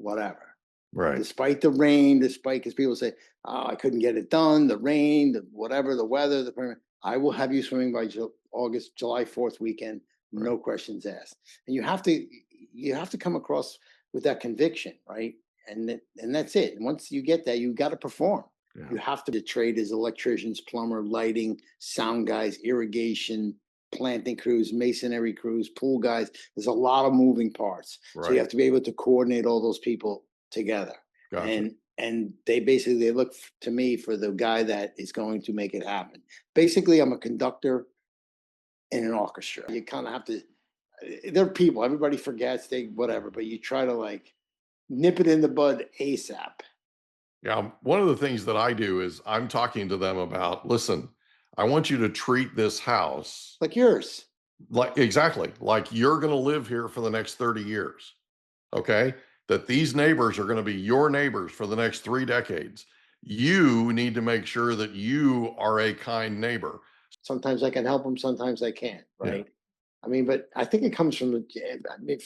whatever. Right. Despite the rain, because people say, oh, I couldn't get it done, the rain, the whatever, the weather, I will have you swimming by July 4th weekend, no questions asked. And you have to come across with that conviction, right? And that's it. And once you get that, you got to perform. Yeah. You have to be traders, electricians, plumber, lighting, sound guys, irrigation, planting crews, masonry crews, pool guys. There's a lot of moving parts. Right. So you have to be able to coordinate all those people together. Gotcha. And they look to me for the guy that is going to make it happen. Basically, I'm a conductor in an orchestra. You kind of have to, they're people, everybody forgets, whatever, but you try to like nip it in the bud ASAP. Yeah. One of the things that I do is I'm talking to them about, listen, I want you to treat this house like yours. Exactly. Like you're going to live here for the next 30 years. Okay. That these neighbors are going to be your neighbors for the next 3 decades. You need to make sure that you are a kind neighbor. Sometimes I can help them. Sometimes I can't. Right. Yeah. I mean, but I think it comes from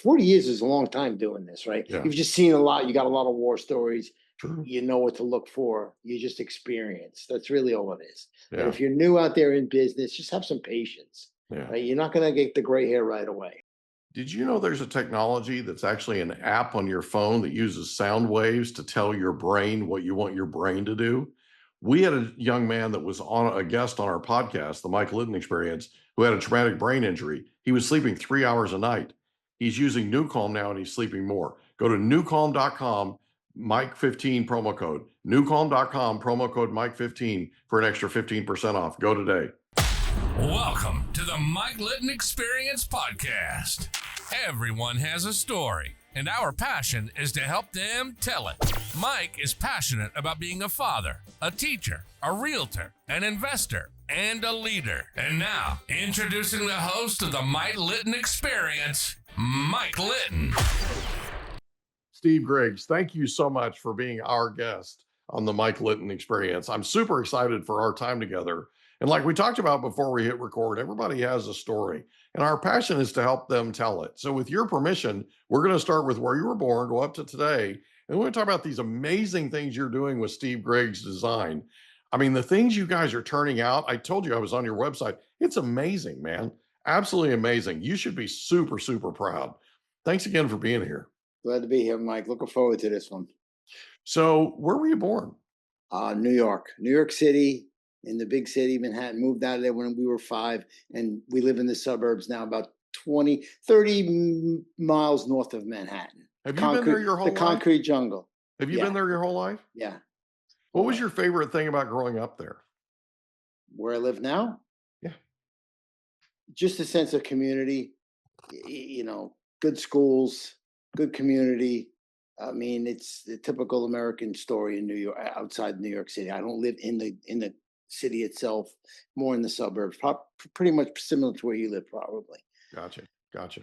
40 years is a long time doing this, right? Yeah. You've just seen a lot. You got a lot of war stories. True. You know what to look for. You just experience. That's really all it is. Yeah. But if you're new out there in business, just have some patience. Yeah. Right? You're not going to get the gray hair right away. Did you know there's a technology that's actually an app on your phone that uses sound waves to tell your brain what you want your brain to do? We had a young man that was on a guest on our podcast, the Mike Litton Experience, who had a traumatic brain injury. He was sleeping 3 hours a night. He's using NewCalm now and he's sleeping more. Go to newcalm.com, Mike15 promo code. Newcalm.com, promo code Mike15 for an extra 15% off. Go today. Welcome to the Mike Litton Experience podcast. Everyone has a story, and our passion is to help them tell it. Mike is passionate about being a father, a teacher, a realtor, an investor, and a leader. And now, introducing the host of the Mike Litton Experience, Mike Litton. Steve Griggs, thank you so much for being our guest on the Mike Litton Experience. I'm super excited for our time together. And like we talked about before we hit record, everybody has a story, and our passion is to help them tell it. So with your permission, we're going to start with where you were born, go up to today, and we're going to talk about these amazing things you're doing with Steve Griggs Design. I mean, the things you guys are turning out, I told you I was on your website. It's amazing, man. Absolutely amazing. You should be super, super proud. Thanks again for being here. Glad to be here, Mike. Looking forward to this one. So where were you born? New York City. In the big city, Manhattan. Moved out of there when we were 5, and we live in the suburbs now, about 30 miles north of Manhattan. Have you been there your whole life? The concrete jungle. Have you been there your whole life? Yeah. What was your favorite thing about growing up there? Where I live now? Yeah. Just a sense of community, good schools, good community. I mean, it's the typical American story in New York, outside New York City. I don't live in the city itself, more in the suburbs, pretty much similar to where you live, probably. Gotcha.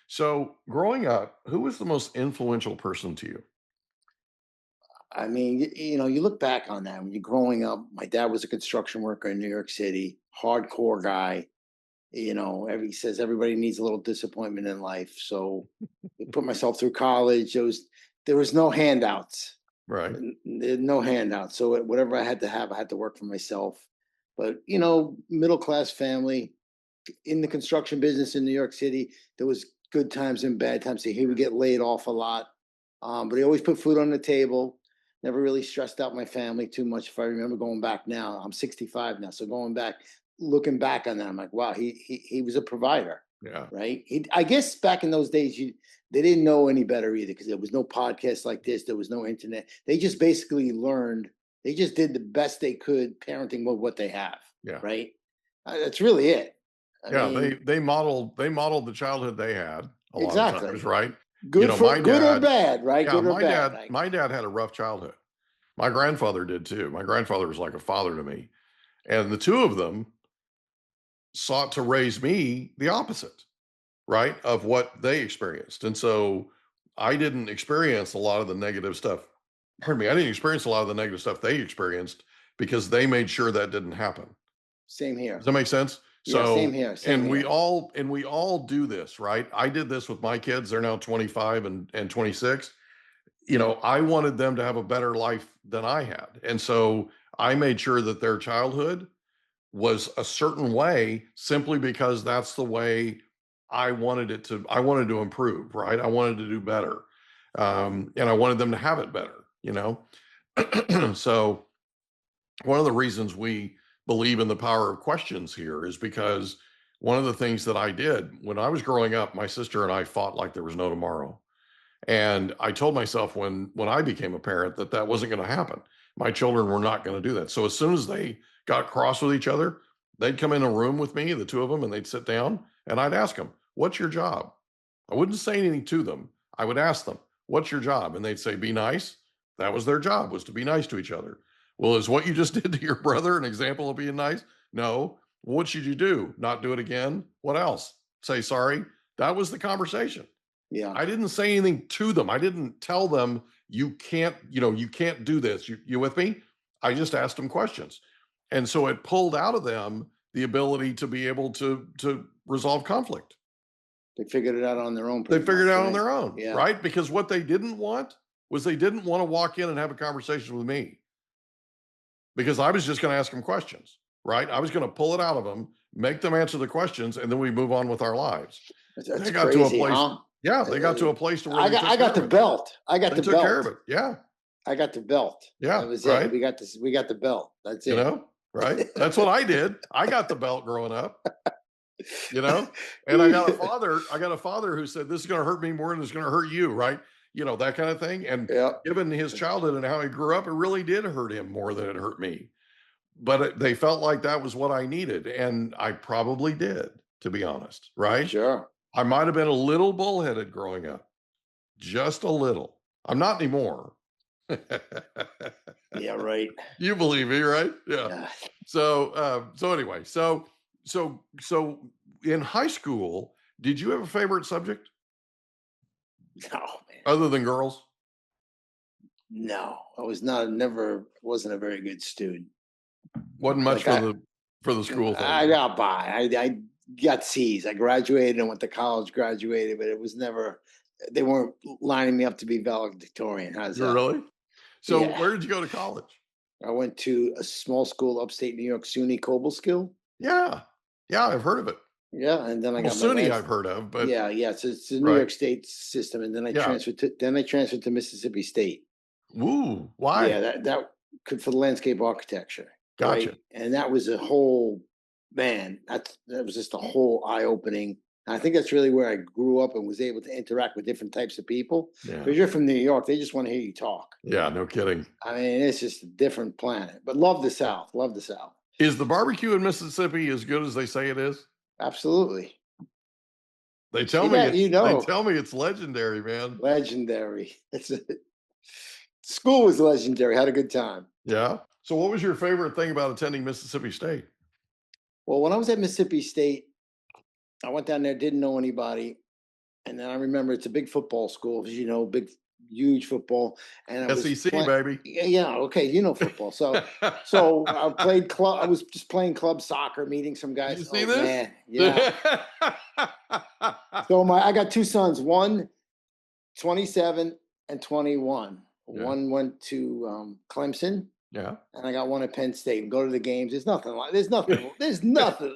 So growing up, who was the most influential person to you? I mean, you look back on that when you're growing up. My dad was a construction worker in New York City, hardcore guy. He says everybody needs a little disappointment in life. So I put myself through college. There was no handouts. Right. No handouts. So whatever I had to have, I had to work for myself. But, middle-class family in the construction business in New York City, there was good times and bad times. So he would get laid off a lot. But he always put food on the table. Never really stressed out my family too much. If I remember going back now, I'm 65 now. So looking back on that, I'm like, wow, he was a provider. Yeah. Right. I guess back in those days, they didn't know any better either, because there was no podcast like this. There was no internet. They just basically learned. They just did the best they could parenting with what they have. Yeah. Right. That's really it. I mean, they modeled the childhood they had a lot of times, right? Good good or bad, right? Yeah, good or bad. My dad had a rough childhood. My grandfather did too. My grandfather was like a father to me. And the two of them sought to raise me the opposite, right, of what they experienced. And so I didn't experience a lot of the negative stuff. Pardon me, I didn't experience a lot of the negative stuff they experienced because they made sure that didn't happen. Same here. Does that make sense? Yeah, so same here. We all do this, right? I did this with my kids. They're now 25 and 26. I wanted them to have a better life than I had. And so I made sure that their childhood was a certain way simply because that's the way I wanted to improve, right? I wanted to do better. And I wanted them to have it better. So one of the reasons we believe in the power of questions here is because one of the things that I did when I was growing up, my sister and I fought like there was no tomorrow. And I told myself when I became a parent that wasn't going to happen. My children were not going to do that. So as soon as they got cross with each other, they'd come in a room with me, the two of them, and they'd sit down and I'd ask them, "What's your job?" I wouldn't say anything to them. I would ask them, "What's your job?" And they'd say, "Be nice." That was their job, was to be nice to each other. Well, is what you just did to your brother an example of being nice? No. What should you do? Not do it again? What else? Say sorry? That was the conversation. Yeah. I didn't say anything to them. I didn't tell them you can't do this. You with me? I just asked them questions. And so it pulled out of them the ability to be able to resolve conflict. They figured it out on their own. They pretty figured it much, out on right? their own, Yeah. right? Because what they didn't want was they didn't want to walk in and have a conversation with me because I was just going to ask them questions, right? I was going to pull it out of them, make them answer the questions, and then we move on with our lives. That's They got to a crazy, place. huh? Yeah, they got to a place to where I got the belt. I got they the took care of belt. it. Yeah, I got the belt. yeah, That was right. it. We got this. We got the belt. That's it. Right? That's what I did. I got the belt growing up. And I got a father who said, "This is going to hurt me more than it's going to hurt you," right? That kind of thing. And Yeah. given his childhood and how he grew up, it really did hurt him more than it hurt me. But they felt like that was what I needed. And I probably did, to be honest, right? Sure. I might have been a little bullheaded growing up, just a little. I'm not anymore. Yeah. Right. You believe me, right? Yeah. Yeah. So anyway, so in high school, did you have a favorite subject No, man. other than girls? No, I wasn't a very good student. Wasn't much Like for the school thing. I got by. I got C's. I graduated and went to college, graduated, but it was never, they weren't lining me up to be valedictorian. How's that? Really? So Yeah. where did you go to college? I went to a small school upstate New York, SUNY Cobleskill. Yeah. Yeah, I've heard of it. Yeah, and then I Well, got my SUNY last, I've heard of, but yeah, so it's the New right. York State system, and then I Yeah. transferred to Mississippi State. Woo, why? Yeah, that could for the landscape architecture. Gotcha. Right? And that was a whole man. That was just a whole eye opening. And I think that's really where I grew up and was able to interact with different types of people. Yeah. Because you're from New York, they just want to hear you talk. Yeah, no kidding. I mean, it's just a different planet. But love the South. Love the South. Is the barbecue in Mississippi as good as they say it is? Absolutely. They tell See me that, they tell me it's legendary, man. Legendary. School was legendary. Had a good time. Yeah. So what was your favorite thing about attending Mississippi State? Well, when I was at Mississippi State, I went down there, didn't know anybody. And then I remember it's a big football school, as you know, big, huge football. And I was SEC, baby. Yeah, okay, you know football. So I played club. I was just playing club soccer, meeting some guys. You see this? Man, yeah. So I got two sons, one 27 and 21. Yeah. One went to Clemson. Yeah. And I got one at Penn State and go to the games. There's nothing.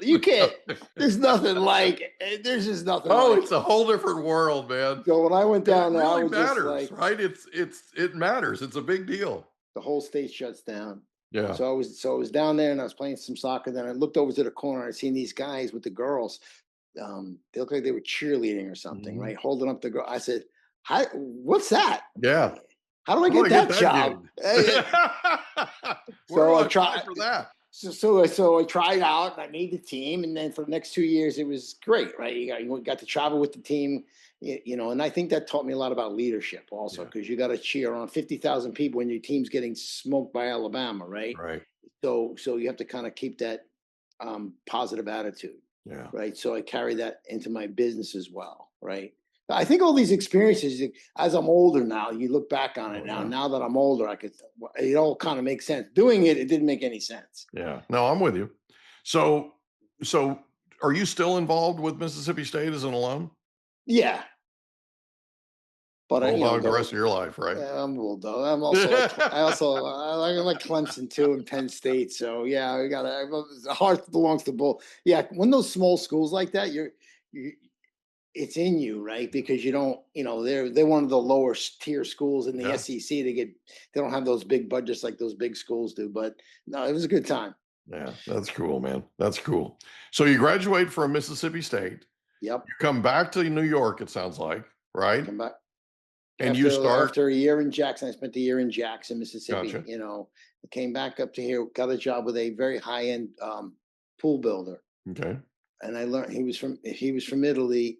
You can't, there's nothing like it. There's just nothing. Oh, like it's a whole different world, man. So when I went down It there, I really was matters, just like, right? It matters. It's a big deal. the whole state shuts down. Yeah. So I was down there and I was playing some soccer. Then I looked over to the corner and I seen these guys with the girls. They looked like they were cheerleading or something, right? Holding up the girl. I said, "Hi, what's that? Yeah. How do I get that job?" So I tried for that. So I tried out and I made the team, and then for the next 2 years it was great, right? You got to travel with the team, and I think that taught me a lot about leadership also, because you got to cheer on 50,000 people when your team's getting smoked by Alabama, right? Right. So you have to kind of keep that positive attitude, Yeah. right? So I carry that into my business as well, right? I think all these experiences, as I'm older now, you look back on it now. Now that I'm older, it all kind of makes sense. Doing it didn't make any sense. Yeah. No, I'm with you. So are you still involved with Mississippi State as an alum? Yeah. But All about the rest of your life, right? yeah, I'm a bulldog. I'm also like I'm like Clemson too and Penn State. So yeah, we got the heart belongs to bull. Yeah, when those small schools like that, you it's in you, right? Because you don't, they're one of the lower tier schools in the Yeah. SEC. They don't have those big budgets like those big schools do. But no, it was a good time. Yeah, that's cool, man. That's cool. So you graduate from Mississippi State. Yep. You come back to New York, it sounds like, right? Come back And you start. after a year in Jackson. I spent a year in Jackson, Mississippi. Gotcha. I came back up to here, got a job with a very high end pool builder, Okay. and I learned he was from Italy,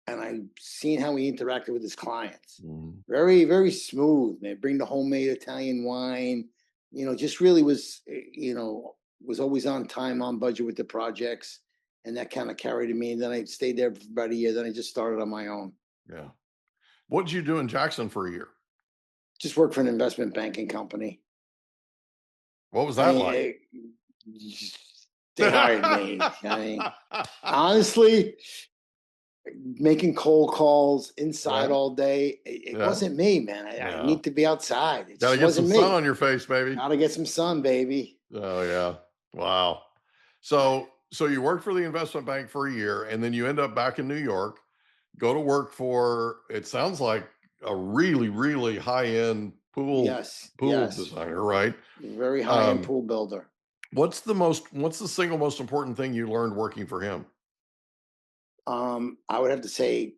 and I seen how he interacted with his clients. Mhm. Very, very smooth, man. Bring the homemade Italian wine. Just really was always on time, on budget with the projects. And that kind of carried me. And then I stayed there for about a year. Then I just started on my own. Yeah. What did you do in Jackson for a year? Just worked for an investment banking company. What was that like? They hired me. I mean, honestly, making cold calls inside all day. It wasn't me, man. I need to be outside. It Gotta just get some wasn't me. sun on your face, baby. Gotta get some sun, baby. Oh yeah. Wow. So you worked for the investment bank for a year, and then you end up back in New York, go to work for, it sounds like, a really, really high-end pool Yes. designer, right? Very high-end pool builder. What's the single most important thing you learned working for him? I would have to say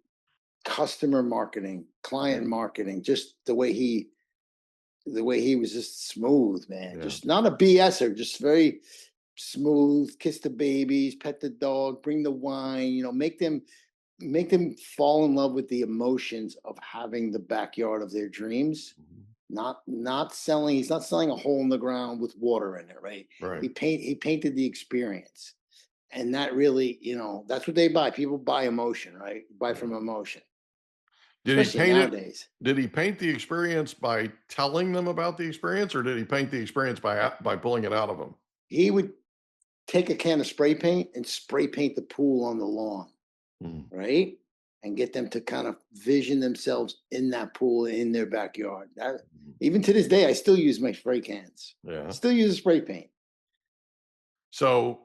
customer marketing, client marketing, just the way he was just smooth, man. Yeah. Just not a BSer, just very smooth, kiss the babies, pet the dog, bring the wine, make them fall in love with the emotions of having the backyard of their dreams. Not selling, he's not selling a hole in the ground with water in it, right? Right. He painted the experience. And that really, that's what they buy. People buy emotion, right? Buy from emotion. Did he Especially paint nowadays. Did he paint the experience by telling them about the experience, or did he paint the experience by pulling it out of them? He would take a can of spray paint and spray paint the pool on the lawn, right? And get them to kind of vision themselves in that pool in their backyard. Even to this day, I still use my spray cans. Yeah. I still use spray paint. So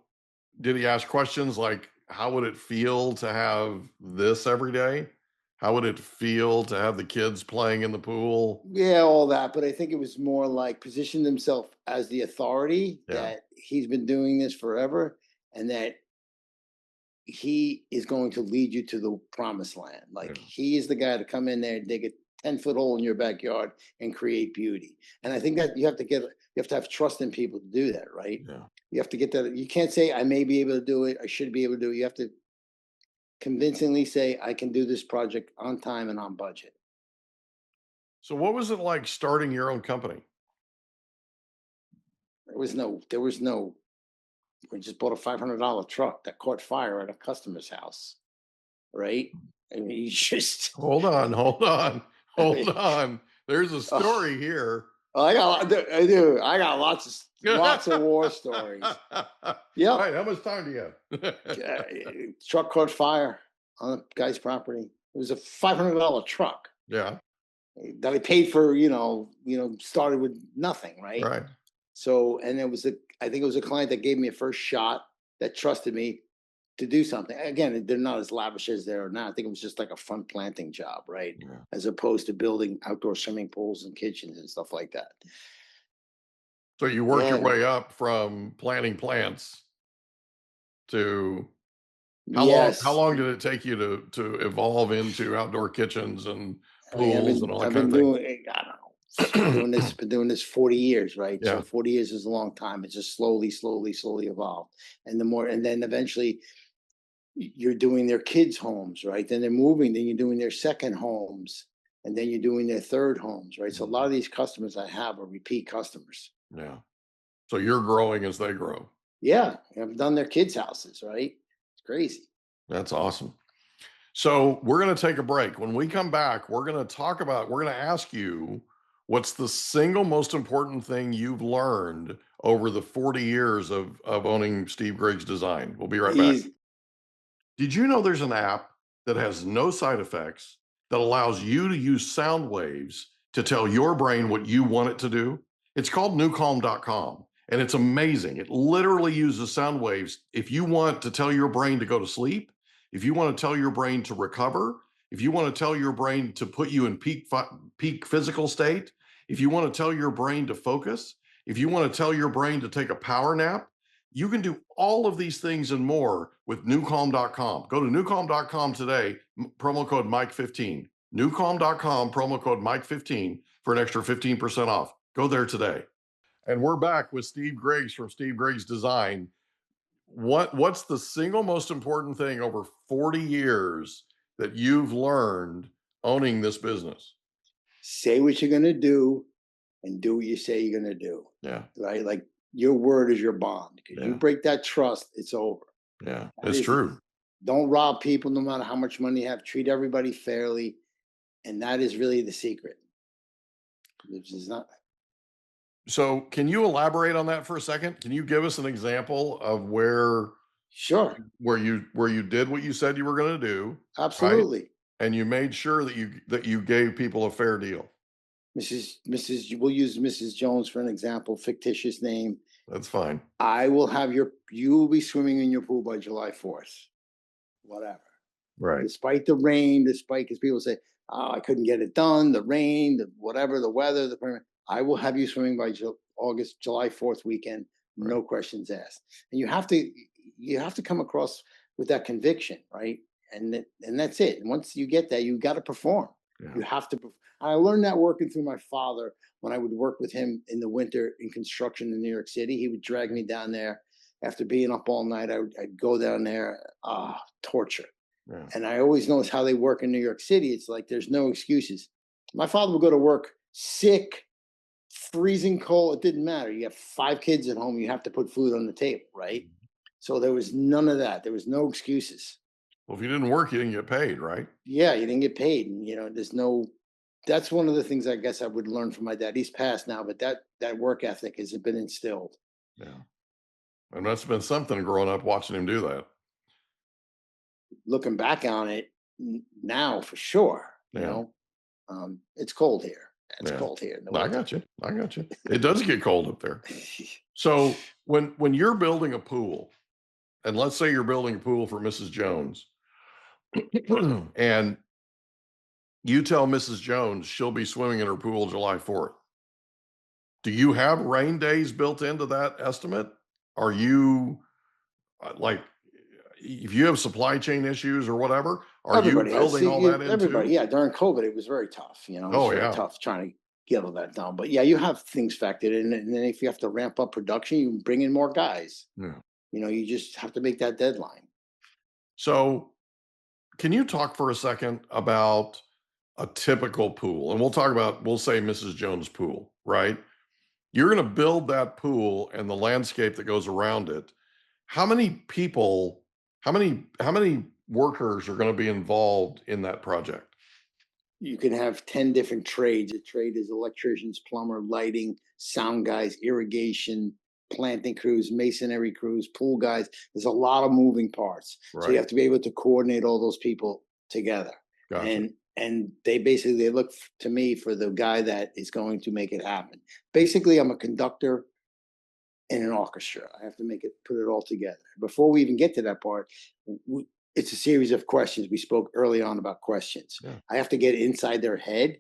did he ask questions like, how would it feel to have this every day? How would it feel to have the kids playing in the pool? Yeah, all that. But I think it was more like position himself as the authority, that he's been doing this forever, and that he is going to lead you to the promised land. Like he is the guy to come in there and dig a 10-foot hole in your backyard and create beauty. And I think that you have to have trust in people to do that, right? Yeah. You have to get that. You can't say, I may be able to do it, I should be able to do it. You have to convincingly say, I can do this project on time and on budget. So what was it like starting your own company? There was no, we just bought a $500 truck that caught fire at a customer's house, right? I mean, you just hold on. There's a story here. I got lots of war stories. Yeah. All right, how much time do you have? Truck caught fire on a guy's property. It was a $500 truck. Yeah. That I paid for, started with nothing, right? Right. So, and I think it was a client that gave me a first shot, that trusted me to do something. Again, they're not as lavish as they are now. I think it was just like a front planting job, right? Yeah. As opposed to building outdoor swimming pools and kitchens and stuff like that. So you worked your way up from planting plants to how long did it take you to evolve into outdoor kitchens and pools and all that kind of thing? I don't know. Been doing this 40 years, right? Yeah. So 40 years is a long time. It just slowly evolved. And then eventually you're doing their kids' homes, right? Then they're moving, then you're doing their second homes, and then you're doing their third homes, right? So a lot of these customers I have are repeat customers. Yeah. So you're growing as they grow. Yeah. I've done their kids' houses, right? It's crazy. That's awesome. So we're going to take a break. When we come back, we're going to ask you, what's the single most important thing you've learned over the 40 years of owning Steve Griggs Design? We'll be right back. Did you know there's an app that has no side effects, that allows you to use sound waves to tell your brain what you want it to do. It's called newcalm.com, and it's amazing. It literally uses sound waves. If you want to tell your brain to go to sleep, if you want to tell your brain to recover, if you want to tell your brain to put you in peak physical state, if you want to tell your brain to focus, if you want to tell your brain to take a power nap, you can do all of these things and more with newcalm.com. Go to newcalm.com today, promo code Mike15. Newcalm.com, promo code Mike15 for an extra 15% off. Go there today. And we're back with Steve Griggs from Steve Griggs Design. What's the single most important thing over 40 years that you've learned owning this business? Say what you're going to do and do what you say you're going to do. Yeah. Right? Like your word is your bond. Because you break that trust, it's over. Yeah, it's true. Don't rob people no matter how much money you have. Treat everybody fairly. And that is really the secret. Which is not. So can you elaborate on that for a second? Can you give us an example of where you did what you said you were going to do? Absolutely. Right? And you made sure that you gave people a fair deal. We'll use Mrs. Jones for an example, fictitious name. That's fine. You will be swimming in your pool by July 4th. Whatever. Right. Despite the rain, because people say, oh, I couldn't get it done, the rain, the weather, I will have you swimming by July 4th weekend, no questions asked. And you have to come across with that conviction, right? And that's it. And once you get that, you got to perform. Yeah. You have to. I learned that working through my father when I would work with him in the winter in construction in New York City. He would drag me down there after being up all night. I'd go down there, torture. Yeah. And I always noticed how they work in New York City. It's like there's no excuses. My father would go to work sick, freezing cold. It didn't matter. You have 5 kids at home. You have to put food on the table, right? So there was none of that. There was no excuses. Well, if you didn't work, you didn't get paid, right? Yeah, you didn't get paid. And, that's one of the things I guess I would learn from my dad. He's passed now, but that work ethic has been instilled. Yeah. And that's been something growing up watching him do that. Looking back on it now, for sure, it's cold here. It's cold here. I got you. It does get cold up there. So when you're building a pool, and let's say you're building a pool for Mrs. Jones, and you tell Mrs. Jones she'll be swimming in her pool July 4th. Do you have rain days built into that estimate? Are you if you have supply chain issues or whatever, you building all that into? Everybody, during COVID, it was very tough. Tough trying to get all that done. But you have things factored in, and then if you have to ramp up production, you bring in more guys. Yeah. You just have to make that deadline. So, can you talk for a second about a typical pool? And we'll say Mrs. Jones' pool, right? You're going to build that pool and the landscape that goes around it. How many people? How many workers are going to be involved in that project? You can have 10 different trades. A trade is electricians, plumber, lighting, sound guys, irrigation, planting crews, masonry crews, pool guys. There's a lot of moving parts. Right. So you have to be able to coordinate all those people together. Gotcha. And they look to me for the guy that is going to make it happen. Basically, I'm a conductor in an orchestra. I have to put it all together. Before we even get to that part, it's a series of questions. We spoke early on about questions. Yeah. I have to get inside their head,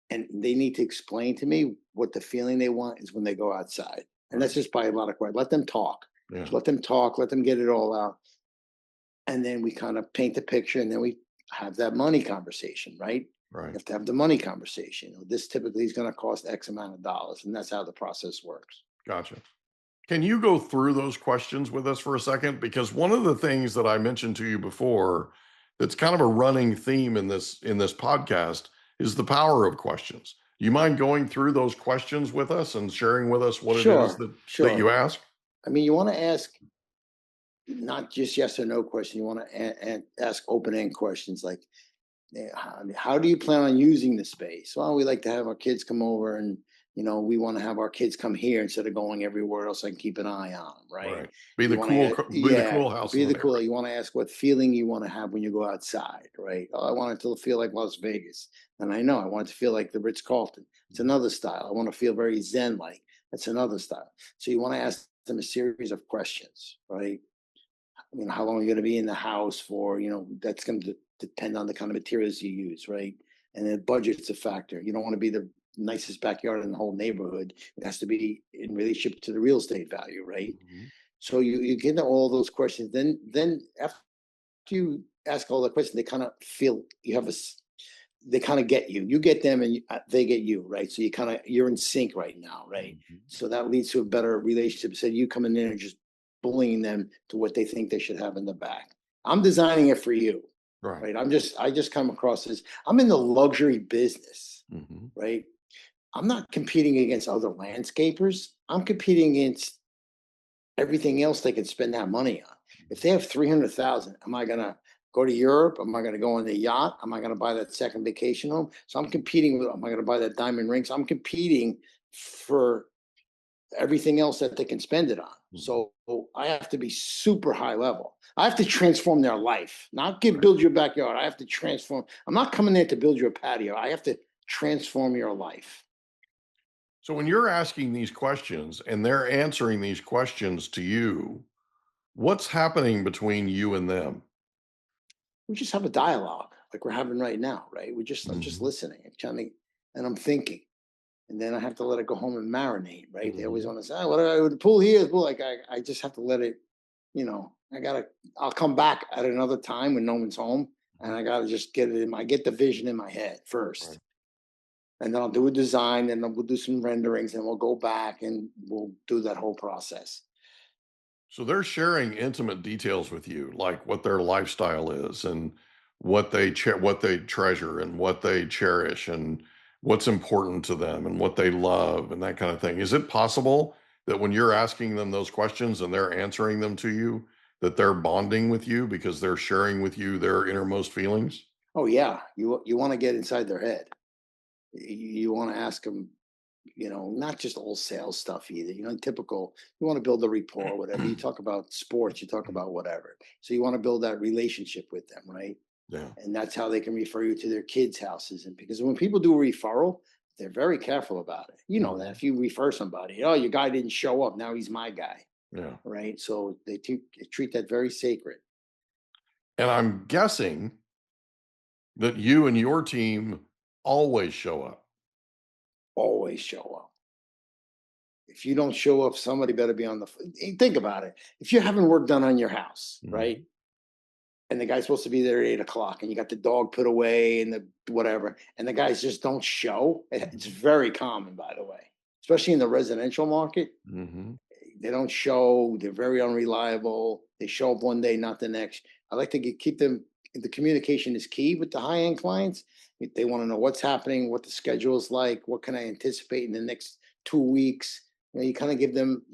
and they need to explain to me what the feeling they want is when they go outside. And that's just by a lot of questions. Let them talk. Yeah. Let them talk. Let them get it all out. And then we kind of paint the picture, and then we have that money conversation, right? Right. You have to have the money conversation. This typically is going to cost X amount of dollars, and that's how the process works. Gotcha. Can you go through those questions with us for a second? Because one of the things that I mentioned to you before that's kind of a running theme in this podcast is the power of questions. Do you mind going through those questions with us and sharing with us what it is that you ask? I mean, you want to ask not just yes or no question. You want to ask open-end questions like, How do you plan on using the space? Well, we like to have our kids come over, and we want to have our kids come here instead of going everywhere else. I can keep an eye on them, right? Right. Be You the want cool, to, be the yeah, cool house be in the the cool. neighborhood. You want to ask what feeling you want to have when you go outside, right? Oh, I want it to feel like Las Vegas, and I know I want it to feel like the Ritz Carlton. It's another style. I want to feel very Zen like. That's another style. So you want to ask them a series of questions, right? How long are you going to be in the house for? That's going to depend on the kind of materials you use, right? And then budget's a factor. You don't want to be the nicest backyard in the whole neighborhood. It has to be in relationship to the real estate value, right? Mhm. So you get into all those questions. Then after you ask all the questions, they kind of feel you have they kind of get you. You get them, and they get you, right? So you're in sync right now, right? Mhm. So that leads to a better relationship. Instead of you coming in and just bullying them to what they think they should have in the back. I'm designing it for you, Right. right? I just come across as I'm in the luxury business, Mhm. right? I'm not competing against other landscapers. I'm competing against everything else they could spend that money on. If they have 300,000, am I gonna go to Europe? Am I gonna go on the yacht? Am I gonna buy that second vacation home? So I'm competing with. Am I gonna buy that diamond ring? So I'm competing for everything else that they can spend it on. Mhm. So I have to be super high level. I have to transform their life, not Right. build your backyard. I have to transform. I'm not coming there to build your patio. I have to transform your life. So when you're asking these questions and they're answering these questions to you, what's happening between you and them? We just have a dialogue like we're having right now, right? I'm just Mhm. listening and trying to, and I'm thinking. And then I have to let it go home and marinate, right? They always Mhm. want to say, oh, what do I would pull here? Well, like I just have to let it, I'll come back at another time when no one's home. And Mhm. I gotta just get the vision in my head Right. first. And then I'll do a design, and then we'll do some renderings, and we'll go back and we'll do that whole process. So they're sharing intimate details with you, like what their lifestyle is and what they treasure and what they cherish and what's important to them and what they love and that kind of thing. Is it possible that when you're asking them those questions and they're answering them to you, that they're bonding with you because they're sharing with you their innermost feelings? Oh yeah, you want to get inside their head. You want to ask them, not just old sales stuff either. Typical. You want to build a rapport, whatever. You talk about sports, you talk about whatever. So you want to build that relationship with them, right? Yeah. And that's how they can refer you to their kids' houses. And because when people do a referral, they're very careful about it. You know that Mhm. if you refer somebody, oh, your guy didn't show up, now he's my guy, Yeah. right? So they treat that very sacred. And I'm guessing that you and your team always show up. Always show up. If you don't show up, somebody better be on the. Think about it. If you're having work done on your house, right? Mhm. And the guy's supposed to be there at 8 o'clock, and you got the dog put away and the whatever, and the guys just don't show. It's Mhm. very common, by the way, especially in the residential market. Mhm. They don't show. They're very unreliable. They show up one day, not the next. I like to keep them. The communication is key with the high end clients. If they want to know what's happening, what the schedule is like, what can I anticipate in the next 2 weeks. You kind of give them,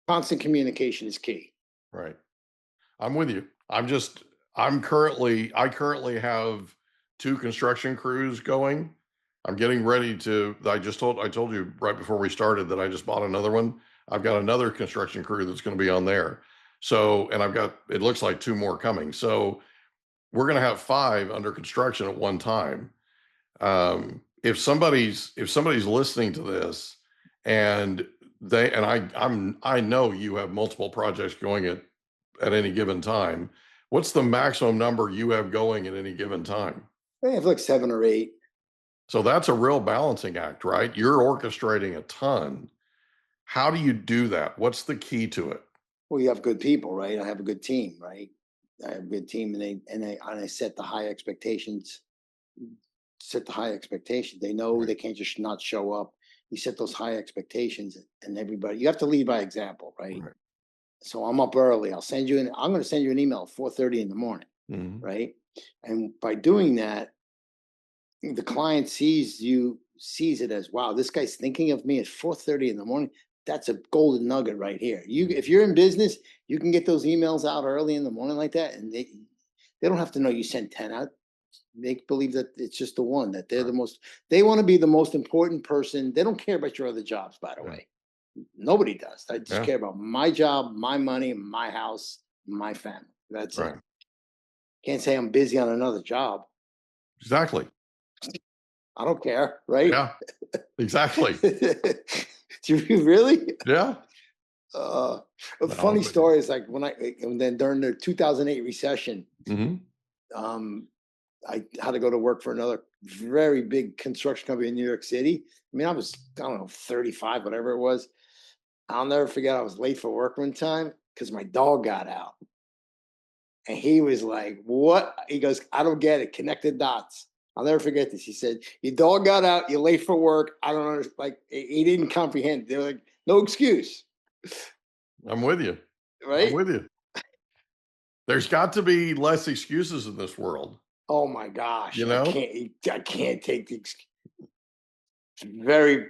constant communication is key. Right. I'm with you. I currently have 2 construction crews going. I'm getting ready to I told you right before we started that I just bought another one. I've got another construction crew that's gonna be on there. So, and I've got it looks like 2 more coming. So, we're gonna have 5 under construction at one time. If somebody's listening to this and I know you have multiple projects going at any given time. What's the maximum number you have going at any given time? They have like 7 or 8. So that's a real balancing act, right? You're orchestrating a ton. How do you do that? What's the key to it? Well, you have good people, right? I have a good team, right? I have a good team, and I set the high expectations. Set the high expectations. They know Right. they can't just not show up. You set those high expectations, and everybody. You have to lead by example, right? Right. So I'm up early. I'm going to send you an email at 4:30 in the morning, Mhm. right? And by doing that, the client sees it as, wow, this guy's thinking of me at 4:30 in the morning. That's a golden nugget right here. If Mhm. you're in business, you can get those emails out early in the morning like that, and They don't have to know you sent 10 out. Make believe that it's just the one, that they're the most, they want to be the most important person. They don't care about your other jobs, by the Yeah. way. Nobody does. I just Yeah. care about my job, my money, my house, my family. That's Right. it. Can't say I'm busy on another job. Exactly. I don't care, right? Yeah. Exactly. Do you really? Yeah. A No, funny but- story is like and then during the 2008 recession, Mhm. um, I had to go to work for another very big construction company in New York City. I mean, I don't know, 35, whatever it was. I'll never forget, I was late for work one time because my dog got out. And he was like, "What?" He goes, "I don't get it. Connect the dots." I'll never forget this. He said, "Your dog got out. You're late for work. I don't understand." Like, he didn't comprehend. They're like, "No excuse." I'm with you. I'm Right? with you. There's got to be less excuses in this world, Oh my gosh. you know? I can't take the excuse. It's very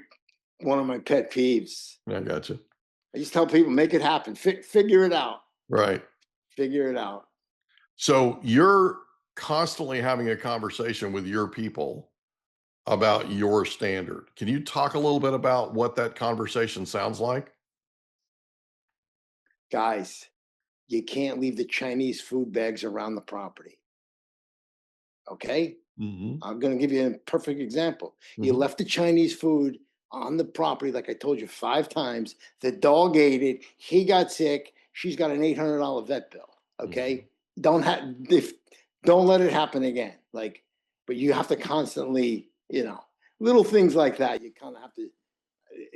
one of my pet peeves. I got you. I just tell people, make it happen. Figure it out. Right. Figure it out. So you're constantly having a conversation with your people about your standard. Can you talk a little bit about what that conversation sounds like? Guys, you can't leave the Chinese food bags around the property. Okay? Mhm. I'm going to give you a perfect example. You Mhm. left the Chinese food on the property, like I told you 5 times. The dog ate it. He got sick. She's got an $800 vet bill. Okay, don't let it happen again. Like, but you have to constantly, little things like that. You kind of have to.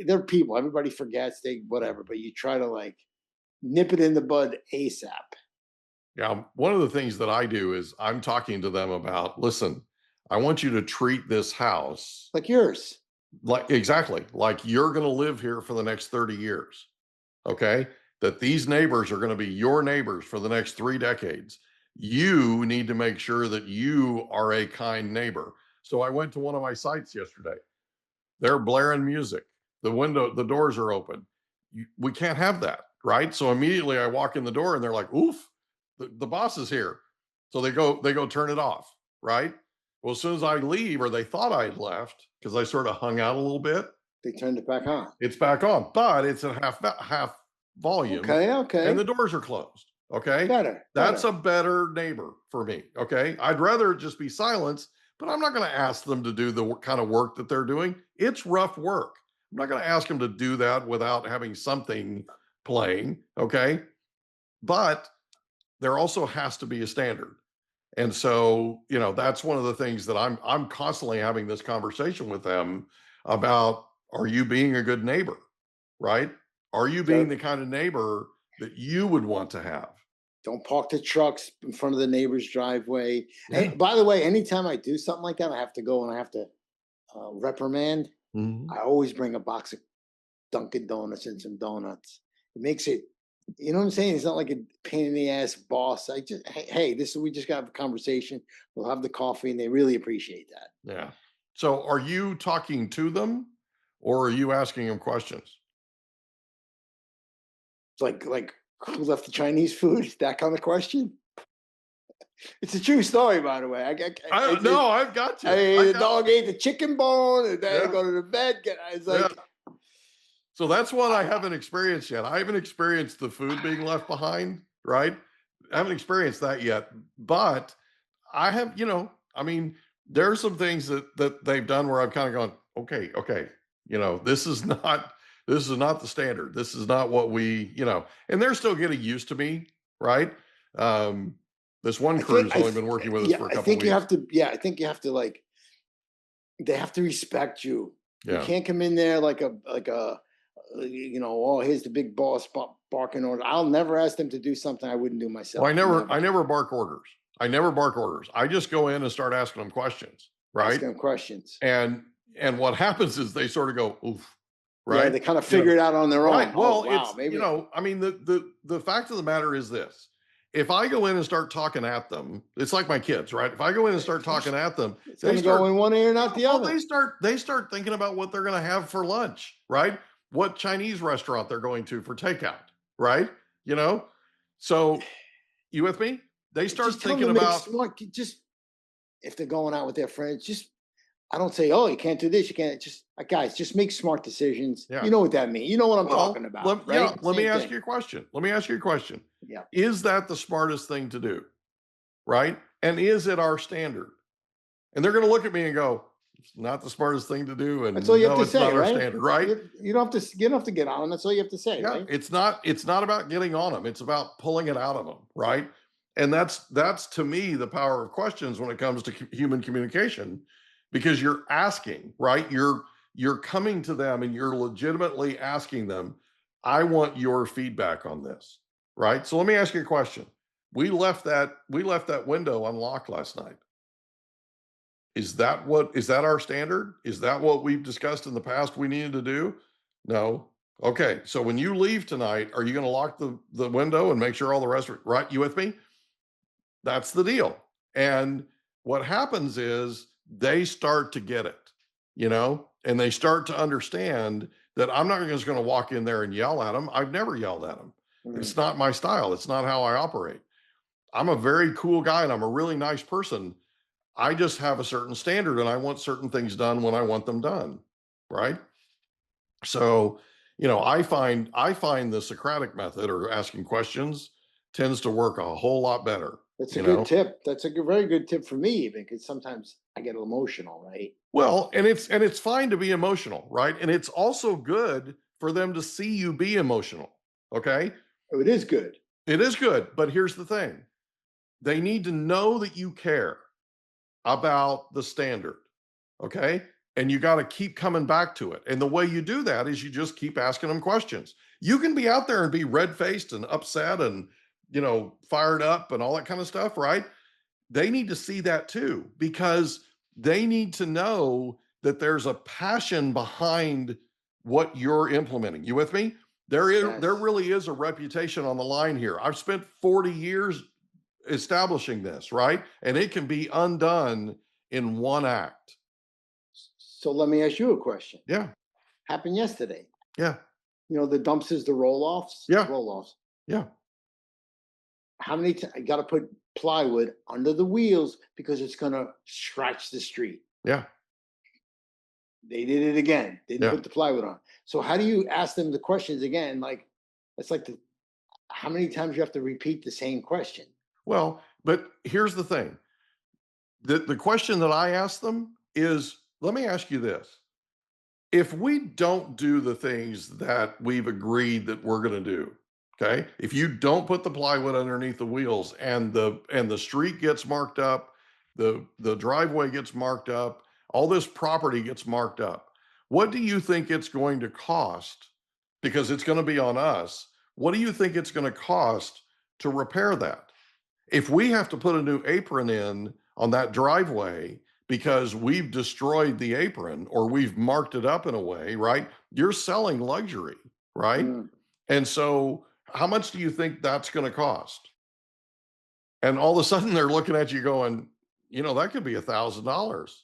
They're people. Everybody forgets. They whatever. But you try to like nip it in the bud ASAP. Yeah, one of the things that I do is I'm talking to them about, listen, I want you to treat this house Like yours. like exactly like you're going to live here for the next 30 years. Okay? That these neighbors are going to be your neighbors for the next 3 decades. You need to make sure that you are a kind neighbor. So I went to one of my sites yesterday. They're blaring music. The doors are open. We can't have that, right? So immediately I walk in the door and they're like, "Oof, the boss is here." So they go turn it off, right? Well, as soon as I leave, or they thought I'd left because I sort of hung out a little bit, They turned it back on. it's back on, but it's at half volume, Okay. Okay. and the doors are closed. Okay, Better. that's Better. a better neighbor for me. Okay, I'd rather it just be silence, but I'm not going to ask them to do the kind of work that they're doing. It's rough work. I'm not going to ask them to do that without having something playing. Okay, but there also has to be a standard. And so, that's one of the things that I'm constantly having this conversation with them about, are you being a good neighbor? Right? Are you being Don't the kind of neighbor that you would want to have? don't park the trucks in front of the neighbor's driveway. Yeah. By the way, anytime I do something like that, I have to go and I have to reprimand. Mhm. I always bring a box of Dunkin' Donuts and some donuts. It makes it, you know what I'm saying? It's not like a pain in the ass boss. I just, hey, we just got a conversation. We'll have the coffee, and they really appreciate that. Yeah. So are you talking to them or are you asking them questions? It's like who left the Chinese food? That kind of question. It's a true story, by the way. No, I've got you. The dog ate the chicken bone, and then Yeah. go to the vet. It's Yeah. like, So that's what I haven't experienced yet. I haven't experienced the food being left behind, right? I haven't experienced that yet, but I have, I mean, there's some things that they've done where I've kind of gone, okay, this is not the standard. This is not what and they're still getting used to me, right? This one crew's only been working with us for a I couple think weeks. you have to. Yeah, I think you have to like. They have to respect you. You Yeah. can't come in there like a oh, here's the big boss barking orders. I'll never ask them to do something I wouldn't do myself. Well, I never bark orders. I just go in and start asking them questions, right? Asking them questions. And what happens is they sort of go, oof, right? Yeah, they kind of figure it out on their own. Right. Well, wow, it's maybe. I mean, the fact of the matter is this. If I go in and start talking at them, it's like my kids, right? If I go in and start talking at them, It's going to go in one ear, not the well, other. they start thinking about what they're going to have for lunch, right? What Chinese restaurant they're going to for takeout, right? So you with me? they start Just tell them thinking to make about, smart, just if they're going out with their friends, just I don't say, oh, you can't do this, you can't. Just guys, just make smart decisions. yeah. You know what that means. You know what I'm talking Well, about, right? let me Same ask thing. you a question. Let me ask you a question. Yeah. Is that the smartest thing to do? Right? And is it our standard? And they're going to look at me and go, it's not the smartest thing to do. And That's all you have no, to it's say, not our right? standard, right? You don't have to. You don't have to get on them. That's all you have to say, Yeah, right? it's not about getting on them. It's about pulling it out of them, right? And that's to me the power of questions when it comes to human communication, because you're asking, right? You're coming to them and you're legitimately asking them, I want your feedback on this, right? So let me ask you a question. We left that window unlocked last night. Is that our standard? Is that what we've discussed in the past we needed to do? No. Okay. So when you leave tonight, are you going to lock the window and make sure all the rest are right? You with me? That's the deal. And what happens is they start to get it, and they start to understand that I'm not just going to walk in there and yell at them. I've never yelled at them. It's not my style. It's not how I operate. I'm a very cool guy and I'm a really nice person. I just have a certain standard and I want certain things done when I want them done. Right. So, I find the Socratic method, or asking questions, tends to work a whole lot better. That's a good tip. That's a very good tip for me, even because sometimes I get emotional, right? Well, and it's fine to be emotional, right? And it's also good for them to see you be emotional. Okay. Oh, it is good. It is good. But here's the thing. They need to know that you care about the standard. Okay. And you got to keep coming back to it. And the way you do that is you just keep asking them questions. You can be out there and be red faced and upset and, fired up and all that kind of stuff, right? They need to see that too, because they need to know that there's a passion behind what you're implementing. You with me? There really is a reputation on the line here. I've spent 40 years establishing this, right? And it can be undone in one act. So let me ask you a question. Yeah. Happened yesterday. Yeah. The dumpsters, the roll-offs. Yeah. Roll-offs. Yeah. How many times I got to put plywood under the wheels because it's going to scratch the street? Yeah. They did it again. They didn't put the plywood on. So how do you ask them the questions again? Like, it's like how many times you have to repeat the same question? Well, but here's the thing. The question that I ask them is, let me ask you this. If we don't do the things that we've agreed that we're going to do, okay? If you don't put the plywood underneath the wheels and the street gets marked up, the driveway gets marked up, all this property gets marked up, what do you think it's going to cost? Because it's going to be on us. What do you think it's going to cost to repair that? If we have to put a new apron in on that driveway because we've destroyed the apron or we've marked it up in a way, right? You're selling luxury, right? And so how much do you think that's going to cost? And all of a sudden they're looking at you going, that could be $1,000.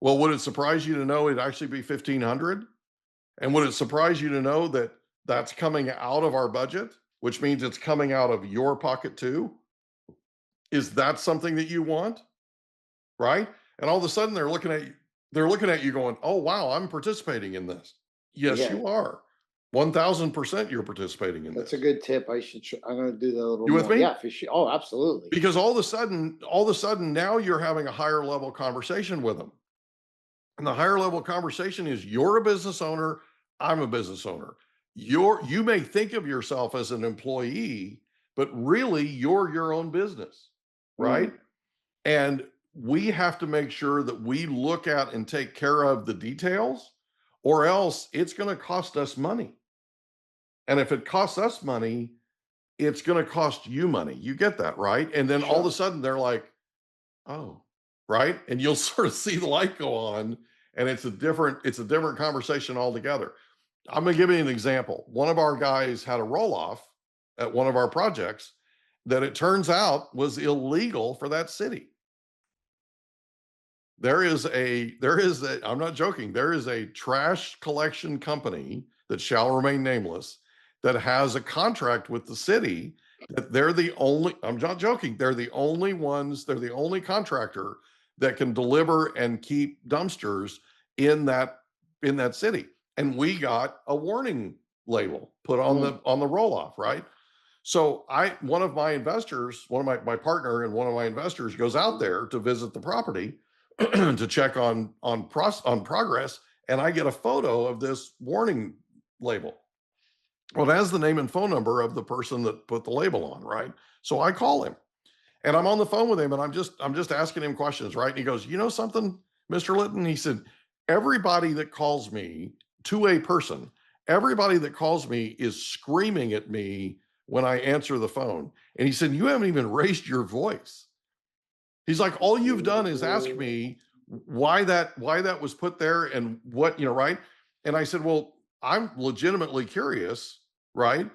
Well, would it surprise you to know it'd actually be $1,500? And would it surprise you to know that that's coming out of our budget, which means it's coming out of your pocket too? Is that something that you want? Right? And all of a sudden they're looking at you going, oh, wow, I'm participating in this. Yes, you are. 1,000% you're participating in this. That's a good tip. I'm going to do that a little more. You with me? Yeah, for sure. Oh, absolutely. Because all of a sudden now you're having a higher level conversation with them. And the higher level conversation is, you're a business owner. I'm a business owner. You may think of yourself as an employee, but really you're your own business, right? And we have to make sure that we look at and take care of the details, or else it's going to cost us money. And if it costs us money, it's going to cost you money. You get that, right? And then all of a sudden they're like, oh, right? And you'll sort of see the light go on, and it's a different conversation altogether. I'm going to give you an example. One of our guys had a roll-off at one of our projects that it turns out was illegal for that city. There is a, I'm not joking, there is a trash collection company that shall remain nameless that has a contract with the city They're the only, I'm not joking, they're the only ones, they're the only contractor that can deliver and keep dumpsters in that city. And we got a warning label put on the roll off, right? So one of my investors, my partner and one of my investors goes out there to visit the property to check on progress, and I get a photo of this warning label. Well, it has the name and phone number of the person that put the label on, right? So I call him and I'm on the phone with him and I'm just asking him questions, right? And he goes, you know something, Mr. Litton? He said, everybody that calls me, to a person, everybody that calls me is screaming at me when I answer the phone. And he said, you haven't even raised your voice. He's like, all you've done is ask me why that was put there and what, right? And I said, well, I'm legitimately curious, right?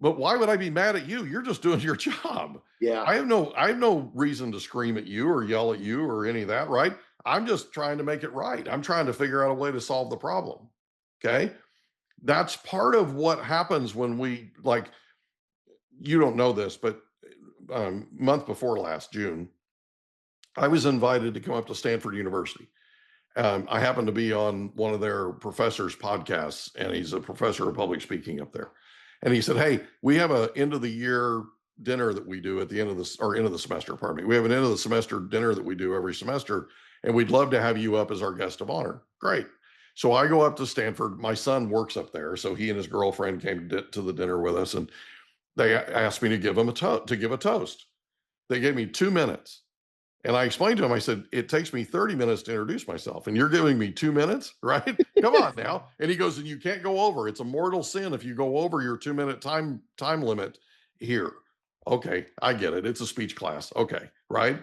But why would I be mad at you? You're just doing your job. Yeah. I have no reason to scream at you or yell at you or any of that, right? I'm just trying to make it right. I'm trying to figure out a way to solve the problem. Okay. That's part of what happens when we, like, you don't know this, but month before last, June, I was invited to come up to Stanford University. I happened to be on one of their professors' podcasts, and he's a professor of public speaking up there. And he said, hey, we have a end of the year dinner that we do at the end of end of the semester, pardon me. We have an end of the semester dinner that we do every semester, and we'd love to have you up as our guest of honor. Great. So I go up to Stanford. My son works up there, so he and his girlfriend came to the dinner with us, and they asked me to give them give a toast. They gave me 2 minutes. And I explained to him, I said, it takes me 30 minutes to introduce myself, and you're giving me 2 minutes, right? Come on now. And he goes, and you can't go over. It's a mortal sin if you go over your 2-minute time limit here. Okay, I get it. It's a speech class. Okay, right?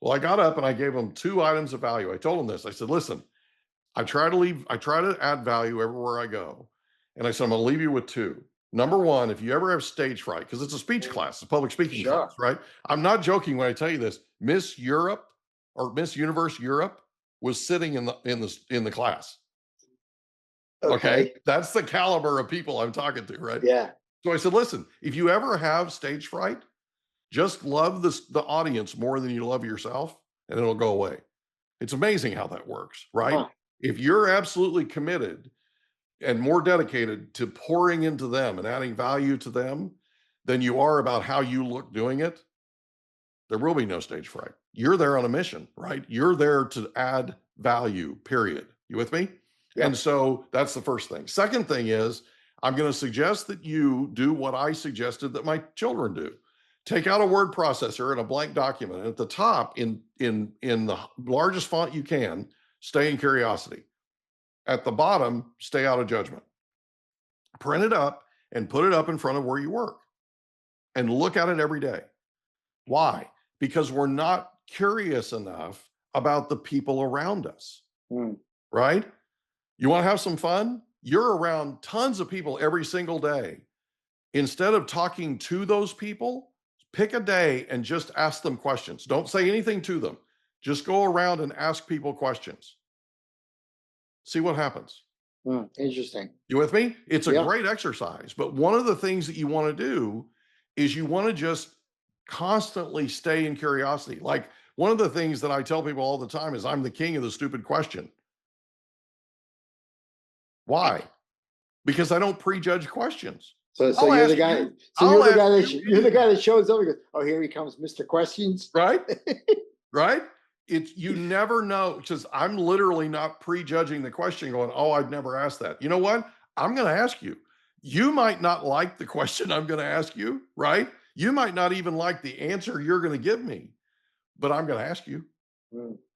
Well, I got up and I gave him 2 items of value. I told him this. I said, listen, I try to add value everywhere I go. And I said, I'm going to leave you with 2. Number 1, if you ever have stage fright, because it's a speech class, it's a public speaking class, right? I'm not joking when I tell you this. Miss Europe or Miss Universe Europe was sitting in the class. Okay. That's the caliber of people I'm talking to, right? Yeah. So I said, listen, if you ever have stage fright, just love the audience more than you love yourself, and it'll go away. It's amazing how that works, right? Huh. If you're absolutely committed and more dedicated to pouring into them and adding value to them than you are about how you look doing it, there will be no stage fright. You're there on a mission, right? You're there to add value, period. You with me? Yeah. And so that's the first thing. Second thing is, I'm going to suggest that you do what I suggested that my children do. Take out a word processor and a blank document. And at the top, in the largest font you can, stay in curiosity. At the bottom, stay out of judgment. Print it up and put it up in front of where you work and look at it every day. Why? Because we're not curious enough about the people around us, right? You want to have some fun? You're around tons of people every single day. Instead of talking to those people, pick a day and just ask them questions. Don't say anything to them. Just go around and ask people questions. See what happens. Interesting. You with me? It's a great exercise, but one of the things that you want to do is you want to just constantly stay in curiosity. Like, one of the things that I tell people all the time is I'm the king of the stupid question. Why? Because I don't prejudge questions. So you're the guy. You're the guy that shows up and goes, "Oh, here he comes, Mr. Questions." Right? Right? You never know, because I'm literally not prejudging the question going, oh, I've never asked that. You know what? I'm going to ask you. You might not like the question I'm going to ask you, right? You might not even like the answer you're going to give me, but I'm going to ask you.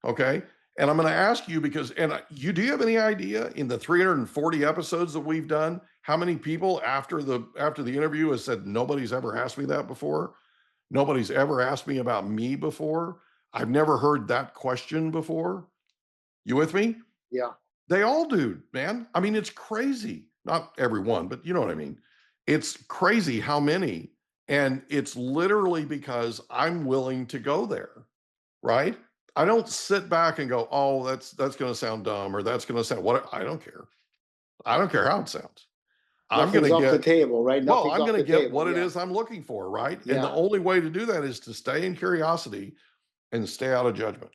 Okay. And I'm going to ask you because, do you have any idea in the 340 episodes that we've done, how many people after the interview has said, nobody's ever asked me that before? Nobody's ever asked me about me before. I've never heard that question before. You with me? Yeah. They all do, man. I mean, it's crazy. Not everyone, but you know what I mean? It's crazy how many. And it's literally because I'm willing to go there, right? I don't sit back and go, oh, that's going to sound dumb, or that's going to sound what. I don't care. I don't care how it sounds. I'm going Nothing's to off the get, table, right? well, Nothing's I'm off going to the get table. what it Yeah. is I'm looking for, right? And the Yeah. only way to do that is to stay in curiosity and stay out of judgment.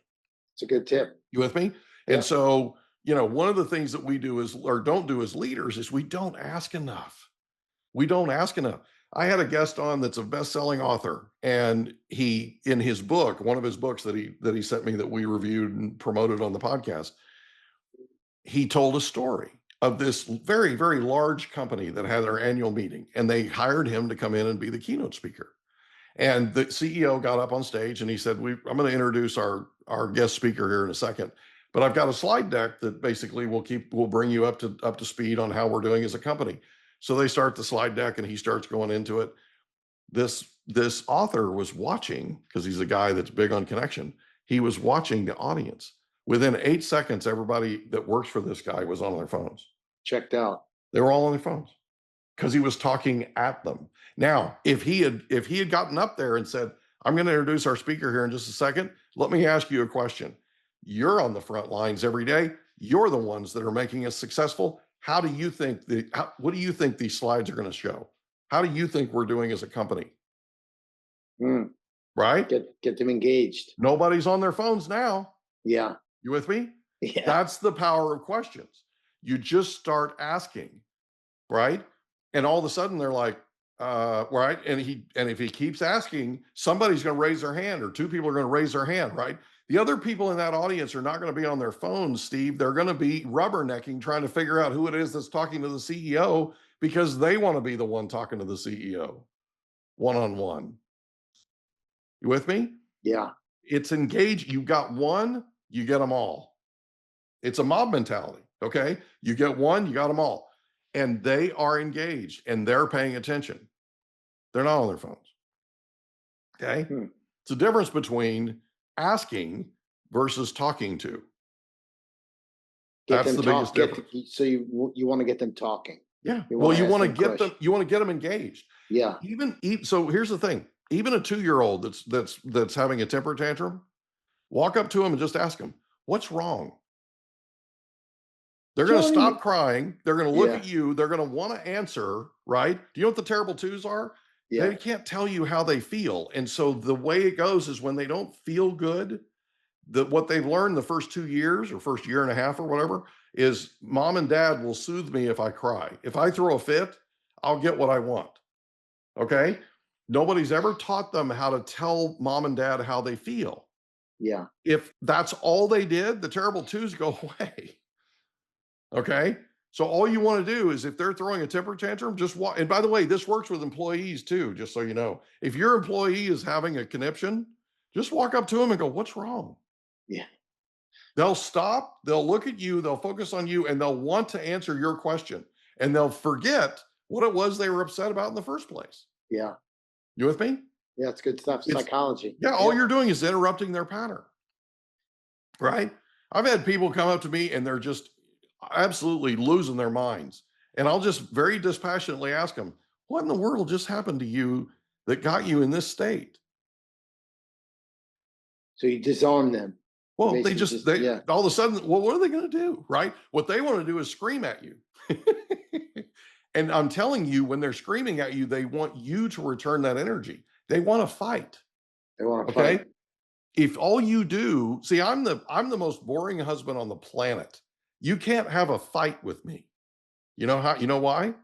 It's a good tip. You with me? Yeah. And so, you know, one of the things that we do is, or don't do as leaders, is we don't ask enough. We don't ask enough. I had a guest on that's a best-selling author, and he, in his book, one of his books that he sent me that we reviewed and promoted on the podcast, he told a story of this very, very large company that had their annual meeting, and they hired him to come in and be the keynote speaker. And the CEO got up on stage and he said, I'm going to introduce our guest speaker here in a second, but I've got a slide deck that basically will bring you up to speed on how we're doing as a company. So they start the slide deck and he starts going into it. This author was watching, because he's a guy that's big on connection. He was watching the audience. Within 8 seconds, everybody that works for this guy was on their phones. Checked out. They were all on their phones because he was talking at them. Now, if he had gotten up there and said, I'm going to introduce our speaker here in just a second, let me ask you a question. You're on the front lines every day. You're the ones that are making us successful. How do you think what do you think these slides are going to show? How do you think we're doing as a company? Right? Get them engaged. Nobody's on their phones now. Yeah. You with me? Yeah. That's the power of questions. You just start asking, right? And all of a sudden they're like, right. And if he keeps asking, somebody's going to raise their hand, or two people are going to raise their hand, right? The other people in that audience are not going to be on their phones, Steve. They're going to be rubbernecking, trying to figure out who it is that's talking to the CEO, because they want to be the one talking to the CEO one-on-one. You with me? Yeah. It's engaged. You've got one, you get them all. It's a mob mentality. Okay. You get one, you got them all. And they are engaged and they're paying attention. They're not on their phones. Okay. It's a difference between asking versus talking to. That's the biggest difference. So you want to get them talking. Yeah. Well, you want to get them, engaged. Yeah. So here's the thing. Even a 2-year-old that's having a temper tantrum, walk up to him and just ask him, what's wrong? They're going to stop crying. They're going to look at you. They're going to want to answer, right? Do you know what the terrible twos are? Yeah. They can't tell you how they feel. And so the way it goes is, when they don't feel good, what they've learned the first 2 years or first year and a half or whatever is, mom and dad will soothe me if I cry. If I throw a fit, I'll get what I want. Okay. Nobody's ever taught them how to tell mom and dad how they feel. Yeah. If that's all they did, the terrible twos go away. Okay. So all you want to do is, if they're throwing a temper tantrum, just walk. And by the way, this works with employees too, just so you know. If your employee is having a conniption, just walk up to them and go, what's wrong? Yeah. They'll stop, they'll look at you, they'll focus on you, and they'll want to answer your question. And they'll forget what it was they were upset about in the first place. Yeah. You with me? Yeah, it's good stuff. Psychology. Yeah. All you're doing is interrupting their pattern. Right? I've had people come up to me and they're just absolutely losing their minds. And I'll just very dispassionately ask them, what in the world just happened to you that got you in this state? So you disarm them. Well, all of a sudden, well, what are they going to do? Right? What they want to do is scream at you. And I'm telling you, when they're screaming at you, they want you to return that energy. They want to fight. They want to fight. If all you do, see, I'm the most boring husband on the planet. You can't have a fight with me. You know how? You know why?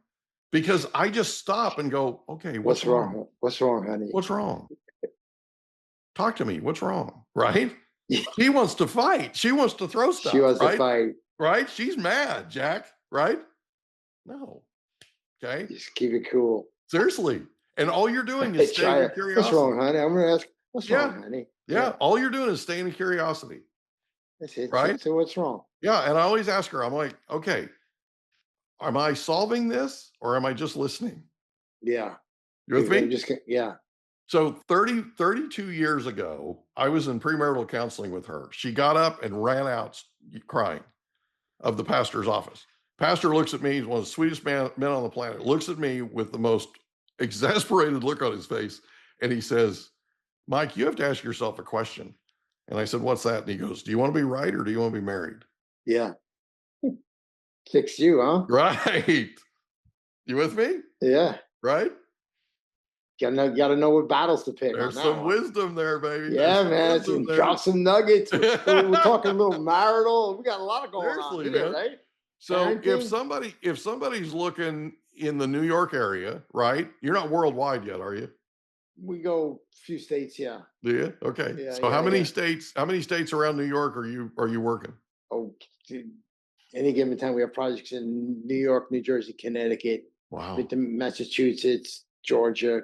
Because I just stop and go, okay, what's wrong? What's wrong, honey? What's wrong? Talk to me. What's wrong? Right? She wants to fight. She wants to throw stuff. She wants to fight. Right? She's mad, Jack. Right? No. Okay. Just keep it cool. Seriously. And all you're doing is staying in curiosity. What's wrong, honey? I'm going to ask, what's wrong, honey? Yeah. All you're doing is staying in curiosity. That's it. Right? So what's wrong? Yeah. And I always ask her, I'm like, okay, am I solving this or am I just listening? Yeah. You with me? Yeah. So 32 years ago, I was in premarital counseling with her. She got up and ran out crying of the pastor's office. Pastor looks at me. He's one of the sweetest men on the planet. Looks at me with the most exasperated look on his face. And he says, Mike, you have to ask yourself a question. And I said, what's that? And he goes, do you want to be right or do you want to be married? Yeah. Fix you, huh? Right. You with me? Yeah. Right? Gotta know what battles to pick on There's that some one. wisdom there, baby. There's Yeah, some man. wisdom there. Drop some nuggets. We're talking a little marital. We got a lot going on Seriously, here, man. right? So Parenting. if somebody's looking in the New York area, right? You're not worldwide yet, are you? We go a few states, yeah. Do you? Okay. Yeah, So yeah, yeah. how many states around New York are you working? Oh, dude, any given time we have projects in New York, New Jersey, Connecticut, Wow. Massachusetts, Georgia,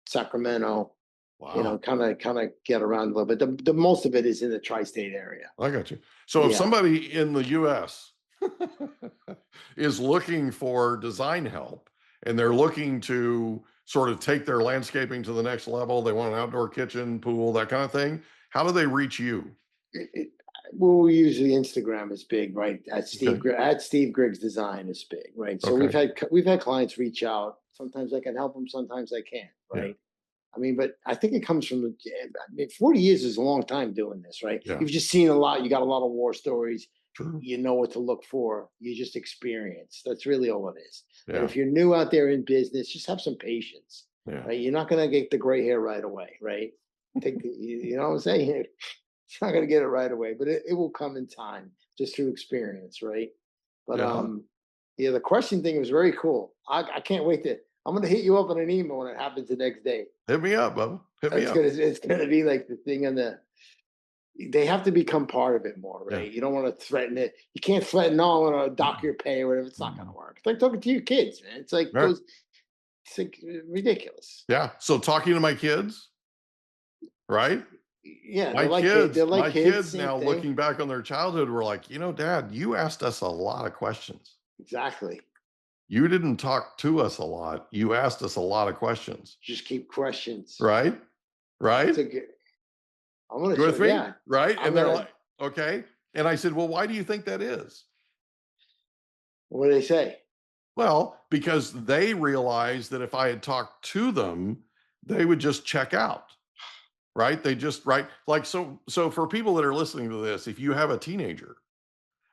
Sacramento. Wow. Kind of get around a little bit. The most of it is in the tri-state area. I got you. So if Yeah. somebody in the US is looking for design help and they're looking to sort of take their landscaping to the next level, they want an outdoor kitchen, pool, that kind of thing, how do they reach you? Well, usually Instagram is big, right? Okay. At Steve Griggs Design is big, right? So Okay. we've had clients reach out. Sometimes I can help them, sometimes I can't, Yeah. right? I mean, but I think it comes from, 40 years is a long time doing this, right? Yeah. You've just seen a lot. You got a lot of war stories. True. You know what to look for. You just experience. That's really all it is. And Yeah. if you're new out there in business, just have some patience, Yeah. right? You're not going to get the gray hair right away, right? You know what I'm saying? It's not going to get it right away, but it will come in time just through experience, right? But Yeah. yeah, the question thing was very cool. I can't wait I'm going to hit you up on an email when it happens the next day. Hit me up, Bubba. Hit me up. It's gonna be like the thing on they have to become part of it more, Yeah. right? You don't want to threaten it. You can't threaten, no, I'm gonna dock your pay or whatever. It's not gonna work. It's like talking to your kids, man. It's like Right. it's like ridiculous. Yeah. So talking to my kids, right? Yeah, My they're like kids same now thing. looking back on their childhood were like, Dad, you asked us a lot of questions. Exactly. You didn't talk to us a lot. You asked us a lot of questions. Just keep questions. Right? Right? It's a good, I'm gonna You with show, me? yeah. Right? I'm And they're gonna, like, okay. And I said, well, why do you think that is? what do they say? Well, because they realized that if I had talked to them, they would just check out. Right? They just, right? Like, so for people that are listening to this, if you have a teenager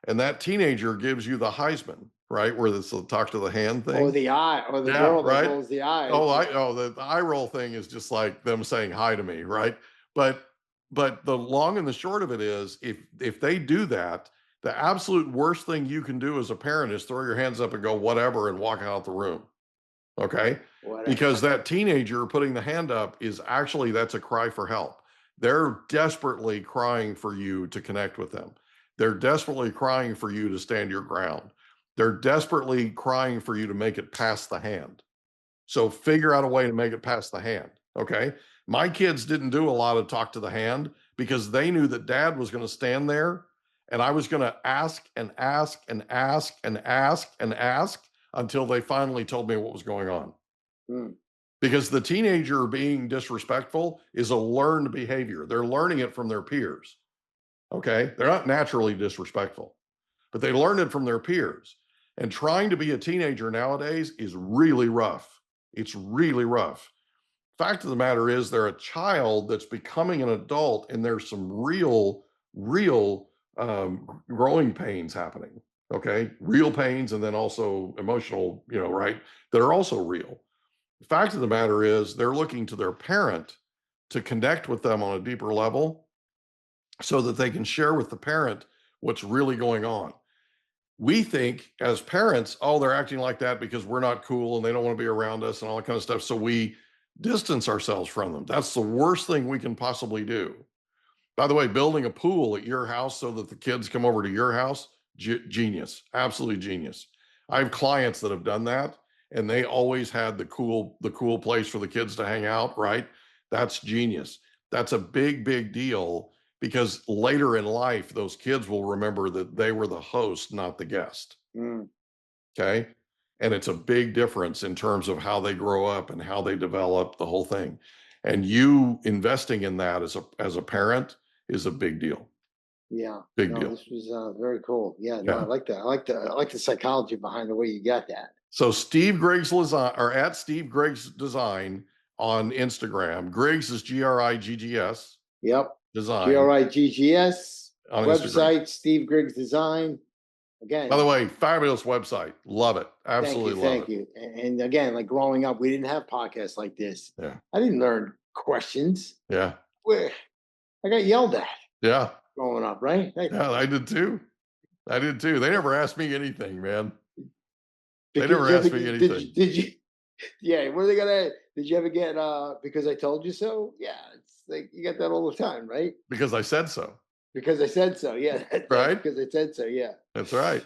and that teenager gives you the Heisman, right? Where this talk to the hand thing. Or the eye, or the Yeah, girl that right? rolls the eye. The eye roll thing is just like them saying hi to me, right? But the long and the short of it is, if they do that, the absolute worst thing you can do as a parent is throw your hands up and go whatever and walk out the room. Okay? Whatever. Because that teenager putting the hand up is actually, that's a cry for help. They're desperately crying for you to connect with them. They're desperately crying for you to stand your ground. They're desperately crying for you to make it past the hand. So figure out a way to make it past the hand. Okay. My kids didn't do a lot of talk to the hand because they knew that Dad was going to stand there and I was going to ask and ask and ask and ask and ask until they finally told me what was going on. Because the teenager being disrespectful is a learned behavior. They're learning it from their peers. Okay. They're not naturally disrespectful, but they learned it from their peers. And trying to be a teenager nowadays is really rough. It's really rough. Fact of the matter is, they're a child that's becoming an adult, and there's some real growing pains happening. Okay. Real pains, and then also emotional, right? That are also real. The fact of the matter is, they're looking to their parent to connect with them on a deeper level so that they can share with the parent what's really going on. We think as parents, oh, they're acting like that because we're not cool and they don't want to be around us and all that kind of stuff. So we distance ourselves from them. That's the worst thing we can possibly do. By the way, building a pool at your house so that the kids come over to your house, genius, absolutely genius. I have clients that have done that, and they always had the cool place for the kids to hang out, right? That's genius. That's a big deal, because later in life, those kids will remember that they were the host, not the guest. Okay. And it's a big difference in terms of how they grow up and how they develop the whole thing. And you investing in that as a parent is a big deal. Yeah. Big No, deal. this was very cool. Yeah. No, Yeah. I like that. I like the psychology behind the way you got that. So Steve Griggs Design, or at Steve Griggs Design on Instagram. Griggs is Griggs. Yep. Design. Griggs On website, Instagram. Steve Griggs Design. again. By the way, fabulous website. Love it. Absolutely love Thank you. And again, like growing up, we didn't have podcasts like this. Yeah. I didn't learn questions. Yeah. Where I got yelled at Yeah. growing up, right? Yeah, I did too. They never asked me anything, man. They Because never asked me anything. Did you? Yeah. What are they gonna? Did you ever get? Because I told you so. Yeah. It's like you get that all the time, right? Because I said so. Because I said so. Yeah. Right? Because I said so. Yeah. That's right.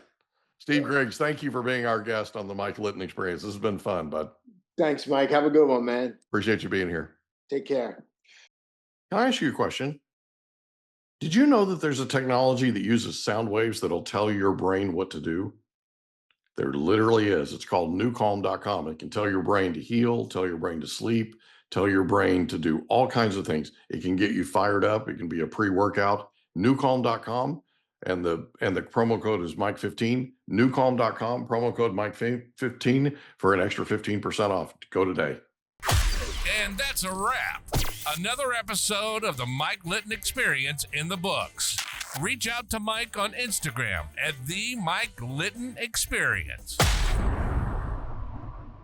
Steve Griggs, thank you for being our guest on the Mike Litton Experience. This has been fun, bud. Thanks, Mike. Have a good one, man. Appreciate you being here. Take care. Can I ask you a question? Did you know that there's a technology that uses sound waves that'll tell your brain what to do? There literally is. It's called newcalm.com. It can tell your brain to heal, tell your brain to sleep, tell your brain to do all kinds of things. It can get you fired up. It can be a pre-workout. Newcalm.com. And the promo code is Mike15. Newcalm.com, promo code Mike15 for an extra 15% off. Go today. And that's a wrap. Another episode of the Mike Litton Experience in the books. Reach out to Mike on Instagram at the Mike Litton Experience.